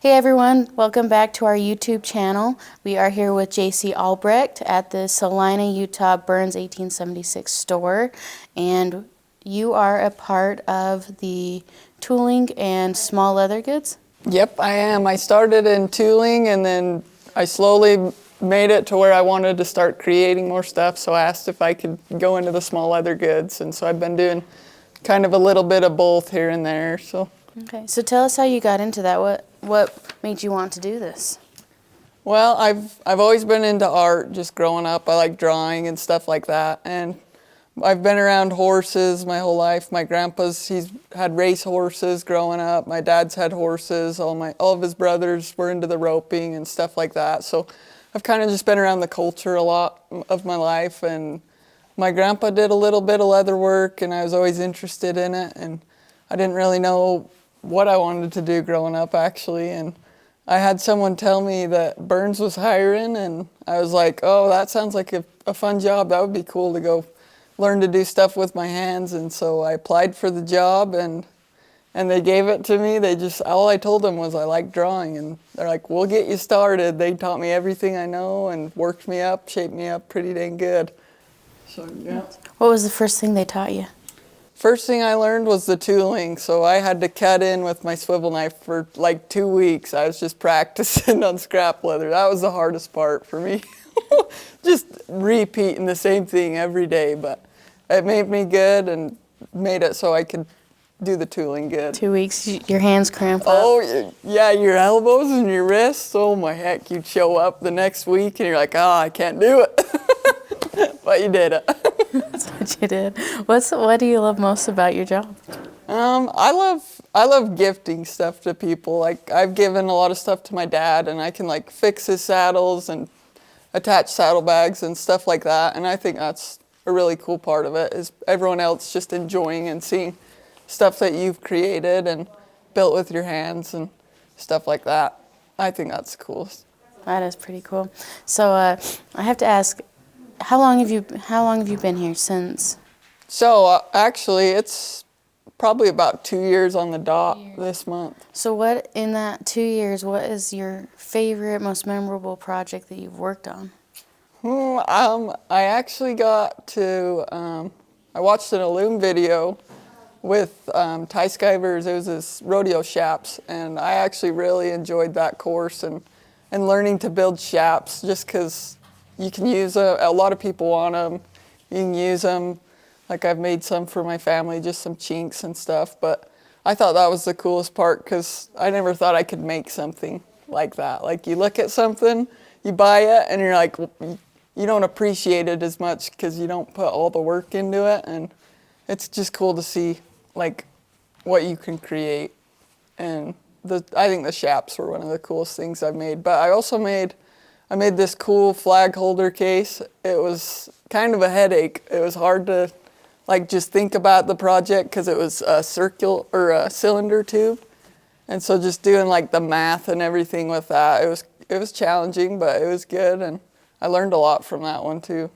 Hey everyone, welcome back to our YouTube channel. We are here with Jacee Albrecht at the Salina, Utah Burns 1876 store, and you are a part of the tooling and small leather goods? Yep, I am. I started in tooling and then I slowly made it to where I wanted to start creating more stuff, so I asked if I could go into the small leather goods, and so I've been doing kind of a little bit of both here and there. Okay, so tell us how you got into that. What made you want to do this? Well, I've always been into art just growing up. I like drawing and stuff like that, and I've been around horses my whole life. My grandpa's, he's had race horses growing up. My dad's had horses. All of his brothers were into the roping and stuff like that. So I've kind of just been around the culture a lot of my life, and my grandpa did a little bit of leather work, and I was always interested in it, and I didn't really know what I wanted to do growing up, actually, and I had someone tell me that Burns was hiring, and I was like, oh, that sounds like a fun job. That would be cool to go learn to do stuff with my hands. And so I applied for the job, and they gave it to me. All I told them was I like drawing, and they're like, we'll get you started. They taught me everything I know and worked me up, shaped me up pretty dang good. So, yeah. What was the first thing they taught you? First thing I learned was the tooling, so I had to cut in with my swivel knife for like 2 weeks. I was just practicing on scrap leather. That was the hardest part for me. Just repeating the same thing every day, but it made me good and made it so I could do the tooling good. 2 weeks, your hands cramp up? Oh, yeah, your elbows and your wrists. Oh my heck, you'd show up the next week and you're like, oh, I can't do it. But you did it. That's what you did. What do you love most about your job? I love gifting stuff to people. Like, I've given a lot of stuff to my dad, and I can like fix his saddles and attach saddlebags and stuff like that. And I think that's a really cool part of it, is everyone else just enjoying and seeing stuff that you've created and built with your hands and stuff like that. I think that's the coolest. That is pretty cool. So I have to ask, how long have you been here since? So actually, it's probably about 2 years on the dot this month. So what, in that 2 years, what is your favorite, most memorable project that you've worked on? I actually got to, I watched an Illume video with Ty Skivers. It was this rodeo shaps, and I actually really enjoyed that course and learning to build shaps, just because you can use a lot of people want them. You can use them. Like, I've made some for my family, just some chinks and stuff, but I thought that was the coolest part, because I never thought I could make something like that. Like, you look at something, you buy it, and you're like, you don't appreciate it as much because you don't put all the work into it, and it's just cool to see like what you can create. And I think the shaps were one of the coolest things I've made. But I made this cool flag holder case. It was kind of a headache. It was hard to like just think about the project because it was a a cylinder tube. And so just doing like the math and everything with that, it was challenging, but it was good, and I learned a lot from that one too.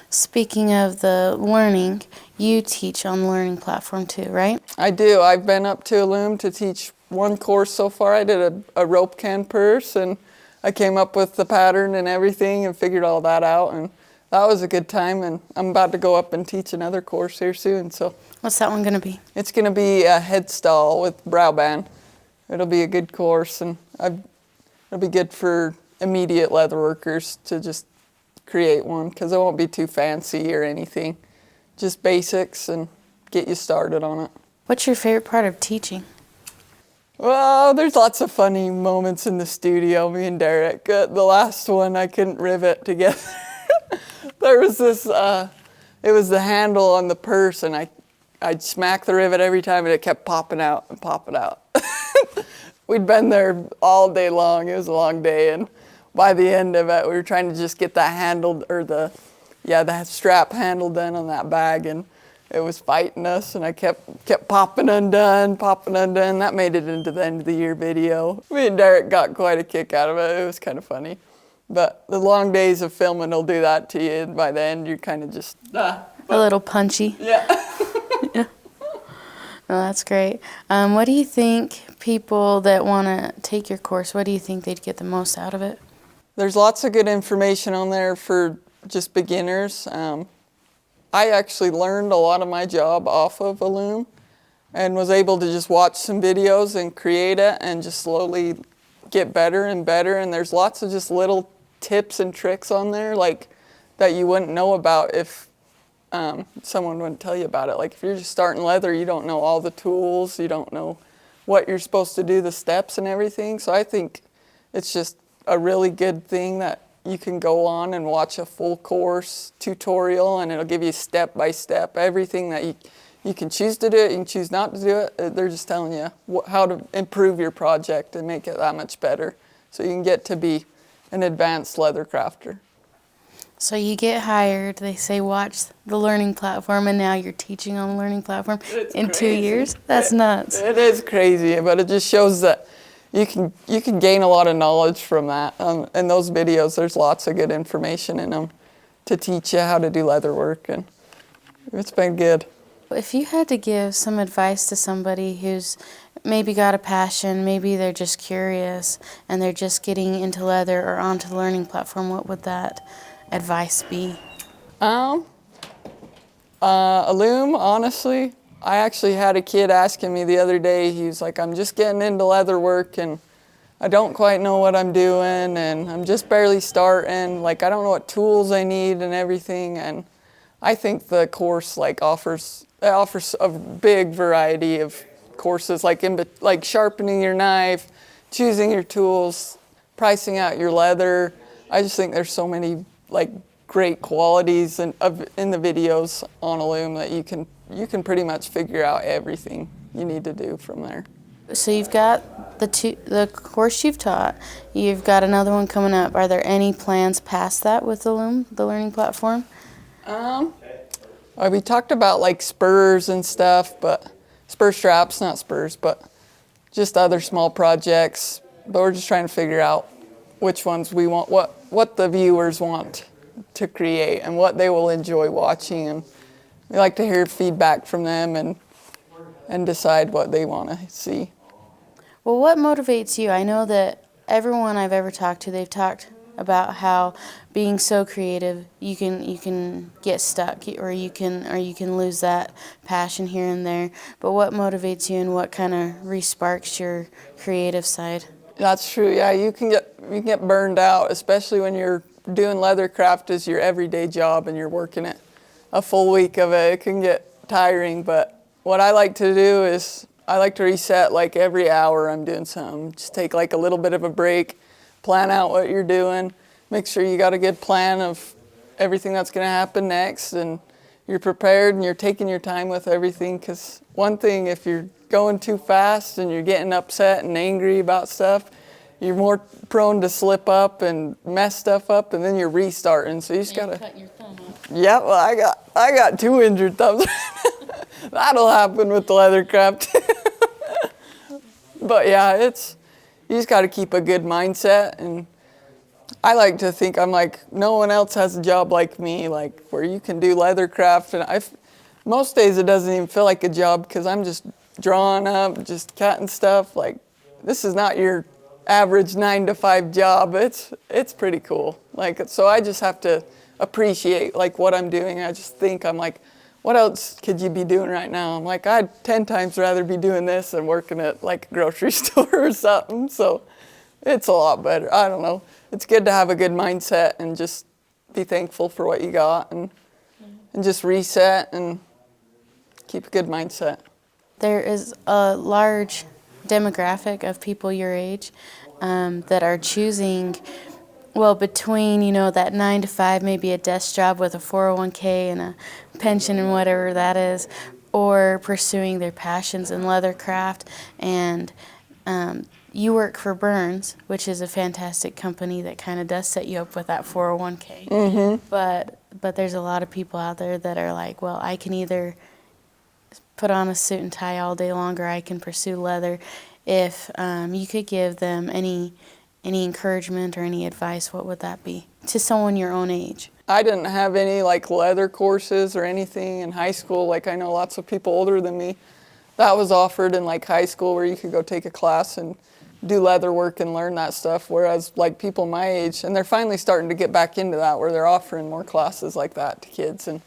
Speaking of the learning, you teach on the learning platform too, right? I do. I've been up to Illume to teach one course so far. I did a rope can purse, and I came up with the pattern and everything and figured all that out, and that was a good time. And I'm about to go up and teach another course here soon. So what's that one going to be? It's going to be a head stall with brow band. It'll be a good course, and it'll be good for immediate leather workers to just create one, because it won't be too fancy or anything. Just basics and get you started on it. What's your favorite part of teaching? Well, there's lots of funny moments in the studio, me and Derek. The last one, I couldn't rivet together. There was this, it was the handle on the purse, and I'd smack the rivet every time, and it kept popping out and popping out. We'd been there all day long. It was a long day, and by the end of it, we were trying to just get that handled, or the strap handle done on that bag, and it was fighting us, and I kept popping undone. That made it into the end of the year video. Me and Derek got quite a kick out of it. It was kind of funny. But the long days of filming will do that to you, and by the end, you're kind of just... a little punchy. Yeah. Yeah. No, that's great. What do you think people that want to take your course, what do you think they'd get the most out of it? There's lots of good information on there for just beginners. I actually learned a lot of my job off of Illume and was able to just watch some videos and create it and just slowly get better and better. And there's lots of just little tips and tricks on there like that you wouldn't know about if someone wouldn't tell you about it. Like if you're just starting leather, you don't know all the tools, you don't know what you're supposed to do, the steps and everything. So I think it's just a really good thing that you can go on and watch a full course tutorial, and it'll give you step by step everything that you can choose to do it, you can choose not to do it. They're just telling you how to improve your project and make it that much better so you can get to be an advanced leather crafter. So you get hired, they say watch the learning platform, and now you're teaching on the learning platform in 2 years? That's nuts. It is crazy, but it just shows that you can gain a lot of knowledge from that. In those videos, there's lots of good information in them to teach you how to do leather work, and it's been good. If you had to give some advice to somebody who's maybe got a passion, maybe they're just curious, and they're just getting into leather or onto the learning platform, what would that advice be? Illume, honestly, I actually had a kid asking me the other day, he was like, I'm just getting into leather work and I don't quite know what I'm doing and I'm just barely starting, like I don't know what tools I need and everything. And I think the course offers a big variety of courses, like sharpening your knife, choosing your tools, pricing out your leather. I just think there's so many great qualities in the videos on Illume that you can pretty much figure out everything you need to do from there. So you've got the course you've taught, you've got another one coming up. Are there any plans past that with Illume, the learning platform? We talked about spurs and stuff, but spur straps, not spurs, but just other small projects. But we're just trying to figure out which ones we want, what the viewers want to create and what they will enjoy watching. And we like to hear feedback from them and decide what they want to see. Well, what motivates you? I know that everyone I've ever talked to, they've talked about how being so creative, you can get stuck, or you can lose that passion here and there. But what motivates you, and what kind of re-sparks your creative side? That's true. Yeah, you can get burned out, especially when you're doing leather craft as your everyday job and you're working it a full week of it. It can get tiring, but what I like to do is I like to reset every hour I'm doing something. Just take a little bit of a break, plan out what you're doing, make sure you got a good plan of everything that's going to happen next, and you're prepared and you're taking your time with everything. Because one thing, if you're going too fast and you're getting upset and angry about stuff, you're more prone to slip up and mess stuff up, and then you're restarting. So you just gotta. Cut your thumb off. Yeah, well, I got 2 injured thumbs. That'll happen with the leather craft. But yeah, you just got to keep a good mindset, and I like to think no one else has a job like me, where you can do leather craft, and most days it doesn't even feel like a job because I'm just drawing up, just cutting stuff. This is not your average 9-to-5 job. It's pretty cool. So I just have to appreciate what I'm doing. I just think what else could you be doing right now? I'd 10 times rather be doing this than working at a grocery store or something. So it's a lot better. I don't know. It's good to have a good mindset and just be thankful for what you got and just reset and keep a good mindset. There is a large demographic of people your age that are choosing, between, that 9-to-5, maybe a desk job with a 401k and a pension and whatever that is, or pursuing their passions in leather craft. And you work for Burns, which is a fantastic company that kind of does set you up with that 401k. Mm-hmm. But there's a lot of people out there that are I can either put on a suit and tie all day long, or I can pursue leather. If you could give them any encouragement or any advice, what would that be to someone your own age? I didn't have any leather courses or anything in high school. I know lots of people older than me. that was offered in like high school where you could go take a class and do leather work and learn that stuff. Whereas like people my age, and they're finally starting to get back into that where they're offering more classes like that to kids. And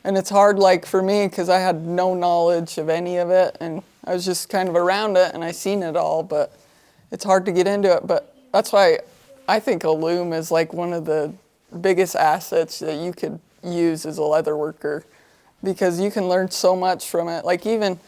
it's hard like for me because I had no knowledge of any of it, and I was just kind of around it and I seen it all, but it's hard to get into it. But that's why I think Illume is like one of the biggest assets that you could use as a leather worker, because you can learn so much from it. Like even,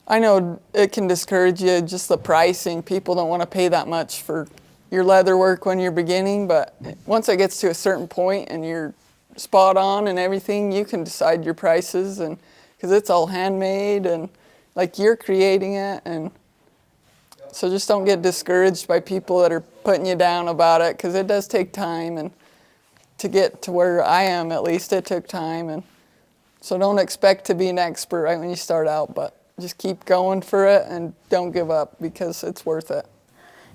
I know it can discourage you, just the pricing. People don't want to pay that much for your leather work when you're beginning, but once it gets to a certain point and you're spot on and everything, you can decide your prices, and because it's all handmade and like you're creating it. And so just don't get discouraged by people that are putting you down about it, because it does take time, and to get to where I am, at least it took time. And so don't expect to be an expert right when you start out, but just keep going for it and don't give up, because it's worth it.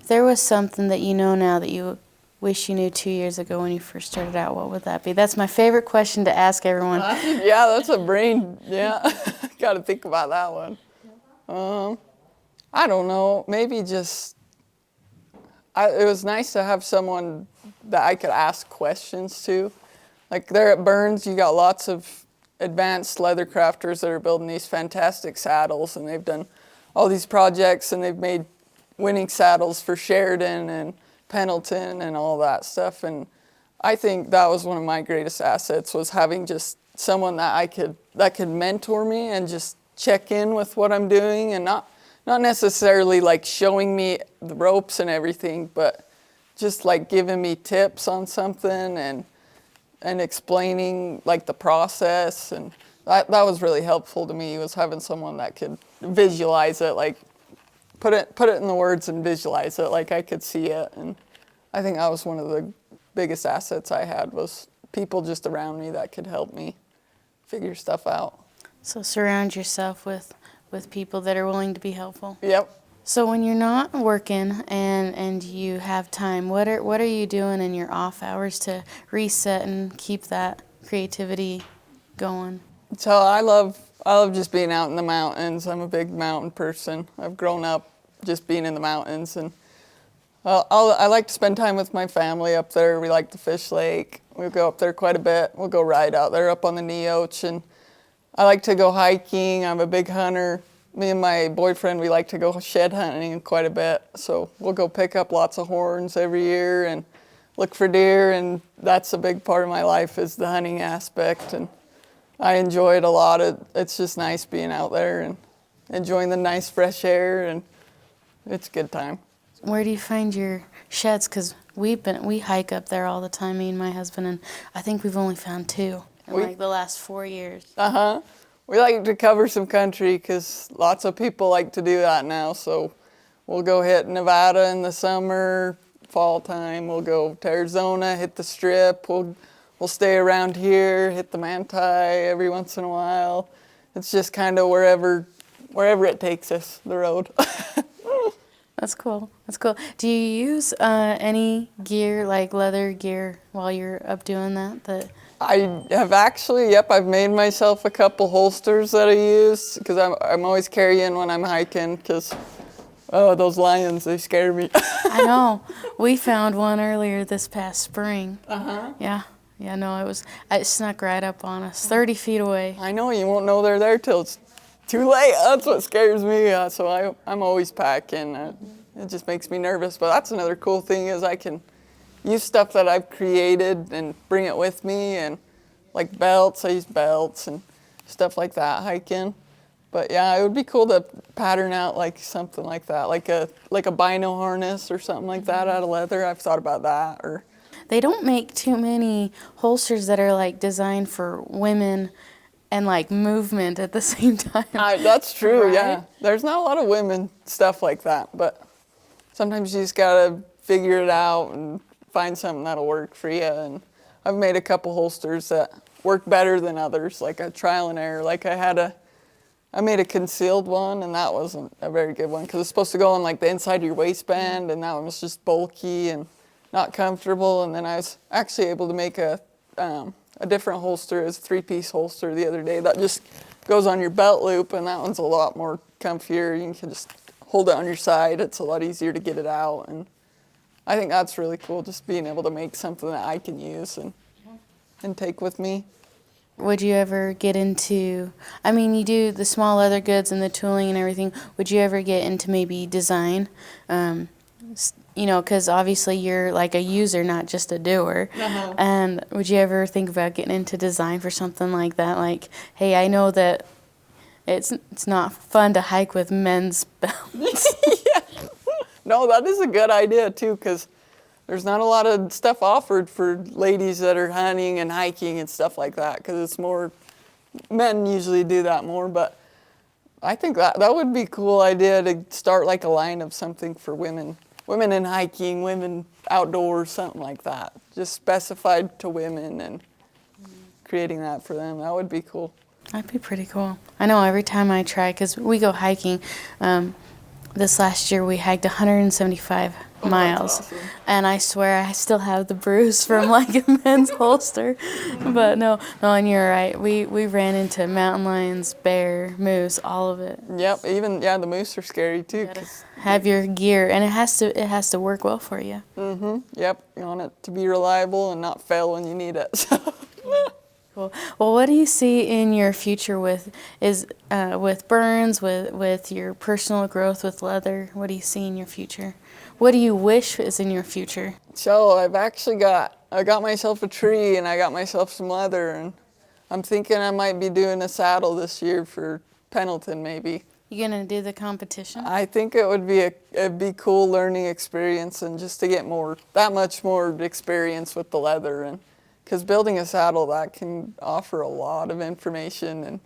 If there was something that you know now that you wish you knew 2 years ago when you first started out, what would that be? That's my favorite question to ask everyone. Yeah, that's a brain, yeah. Got to think about that one. I don't know, maybe just, it was nice to have someone that I could ask questions to. Like there at Burns, you got lots of advanced leather crafters that are building these fantastic saddles, and they've done all these projects, and they've made winning saddles for Sheridan and Pendleton and all that stuff. And I think that was one of my greatest assets, was having just someone that could mentor me and just check in with what I'm doing, and not necessarily like showing me the ropes and everything, but just like giving me tips on something and explaining like the process. And that was really helpful to me, was having someone that could visualize it, like put it in the words and visualize it, like I could see it. And I think that was one of the biggest assets I had, was people just around me that could help me figure stuff out. So surround yourself with people that are willing to be helpful. Yep. So when you're not working and you have time, what are you doing in your off hours to reset and keep that creativity going? So I love just being out in the mountains. I'm a big mountain person. I've grown up just being in the mountains, and I like to spend time with my family up there. We like the Fish Lake. We go up there quite a bit. We'll go ride out there up on the Neoch, and I like to go hiking. I'm a big hunter. Me and my boyfriend, we like to go shed hunting quite a bit. So we'll go pick up lots of horns every year and look for deer, and that's a big part of my life, is the hunting aspect. And I enjoy it a lot. It's just nice being out there and enjoying the nice fresh air, and it's a good time. Where do you find your sheds? Because we hike up there all the time, me and my husband, and I think we've only found 2 in like the last 4 years. We like to cover some country because lots of people like to do that now. So we'll go hit Nevada in the summer, fall time. We'll go to Arizona, hit the Strip. We'll stay around here, hit the Manti every once in a while. It's just kind of wherever it takes us, the road. That's cool. That's cool. Do you use any gear, like leather gear, while you're up doing that? I have actually, yep, I've made myself a couple holsters that I use, because I'm always carrying when I'm hiking, because, those lions, they scare me. I know. We found one earlier this past spring. Yeah. Yeah, no, it snuck right up on us, 30 feet away. I know, you won't know they're there till it's too late. That's what scares me. So I'm always packing. It just makes me nervous. But that's another cool thing, is I can use stuff that I've created and bring it with me, and like belts, I use belts and stuff like that hiking. But yeah, it would be cool to pattern out like something like that, like a bino harness or something like that out of leather. I've thought about that. Or they don't make too many holsters that are like designed for women and like movement at the same time. That's true, right? Yeah. There's not a lot of women stuff like that, but sometimes you just gotta figure it out and find something that'll work for you. And I've made a couple holsters that work better than others, like a trial and error. Like I made a concealed one, and that wasn't a very good one, because it's supposed to go on like the inside of your waistband, and that one was just bulky and not comfortable. And then I was actually able to make a different holster, as a 3-piece holster the other day that just goes on your belt loop, and that one's a lot more comfier. You can just hold it on your side. It's a lot easier to get it out. And I think that's really cool, just being able to make something that I can use and take with me. Would you ever get into, I mean, you do the small leather goods and the tooling and everything. Would you ever get into maybe design? You know, because obviously you're like a user, not just a doer. And would you ever think about getting into design for something like that? Like, hey, I know that it's not fun to hike with men's belts. Yeah. No, that is a good idea too, because there's not a lot of stuff offered for ladies that are hunting and hiking and stuff like that, because it's more, men usually do that more, but I think that would be a cool idea to start like a line of something for women. Women in hiking, women outdoors, something like that. Just specified to women and creating that for them. That would be cool. That'd be pretty cool. I know every time I try, because we go hiking, this last year we hiked 175 miles. That's awesome. And I swear I still have the bruise from like a men's holster. But no, and you're right. We ran into mountain lions, bear, moose, all of it. Yep, even, yeah, the moose are scary too. You gotta have your gear, and it has to work well for you. Yep, you want it to be reliable and not fail when you need it. So. Cool. Well, what do you see in your future with Burns, with your personal growth with leather? What do you see in your future? What do you wish is in your future? So I got myself a tree and I got myself some leather, and I'm thinking I might be doing a saddle this year for Pendleton maybe. You gonna do the competition? I think it would be it'd be cool learning experience, and just to get that much more experience with the leather, and because building a saddle, that can offer a lot of information, and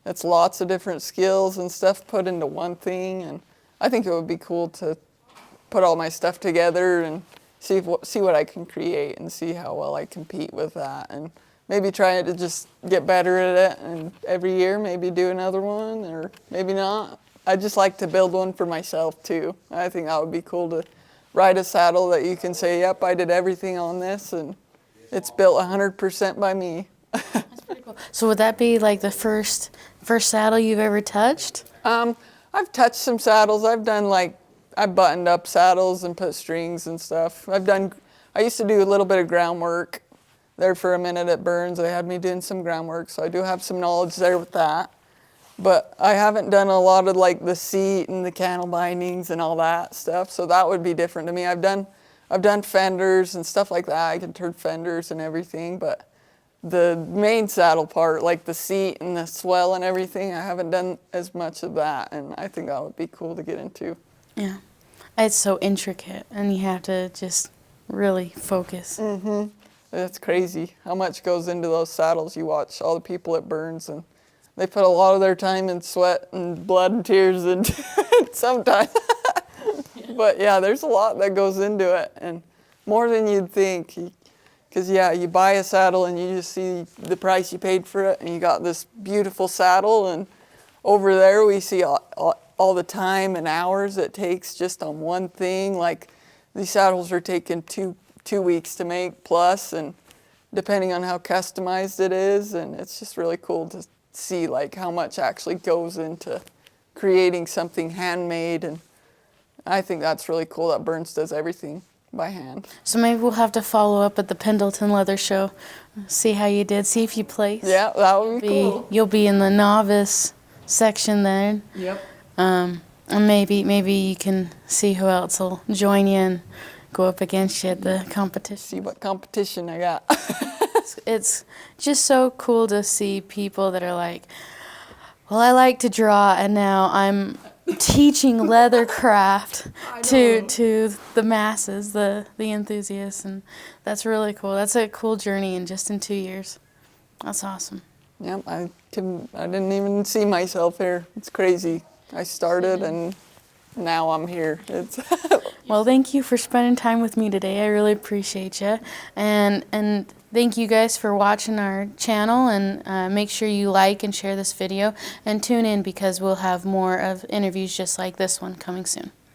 it's lots of different skills and stuff put into one thing. And I think it would be cool to put all my stuff together and see what I can create and see how well I compete with that, and maybe try to just get better at it, and every year maybe do another one, or maybe not. I just like to build one for myself too. I think that would be cool to ride a saddle that you can say, yep, I did everything on this, and it's built 100% by me. That's pretty cool. So would that be like the first saddle you've ever touched? I've touched some saddles. I've buttoned up saddles and put strings and stuff. I used to do a little bit of groundwork there for a minute at Burns. They had me doing some groundwork, so I do have some knowledge there with that. But I haven't done a lot of like the seat and the cantle bindings and all that stuff, so that would be different to me. I've done fenders and stuff like that. I can turn fenders and everything, but the main saddle part, like the seat and the swell and everything, I haven't done as much of that, and I think that would be cool to get into. Yeah. It's so intricate, and you have to just really focus. That's crazy how much goes into those saddles. You watch all the people at Burns, and they put a lot of their time in sweat and blood and tears and sometimes. But yeah, there's a lot that goes into it, and more than you'd think. Because yeah, you buy a saddle and you just see the price you paid for it, and you got this beautiful saddle, and over there we see all the time and hours it takes just on one thing. Like these saddles are taking two weeks to make plus, and depending on how customized it is, and it's just really cool to see like how much actually goes into creating something handmade. And I think that's really cool that Burns does everything by hand. So maybe we'll have to follow up at the Pendleton Leather Show, see how you did, see if you placed. Yeah, that would be cool. You'll be in the novice section then. Yep. And maybe you can see who else will join you and go up against you at the competition. See what competition I got. It's just so cool to see people that are like, well, I like to draw, and now I'm teaching leather craft to the masses, the enthusiasts, and that's really cool. That's a cool journey in 2 years. That's awesome. Yep, I didn't even see myself here. It's crazy. I started and now I'm here. Well, thank you for spending time with me today. I really appreciate you. And thank you guys for watching our channel, and make sure you like and share this video and tune in, because we'll have more of interviews just like this one coming soon.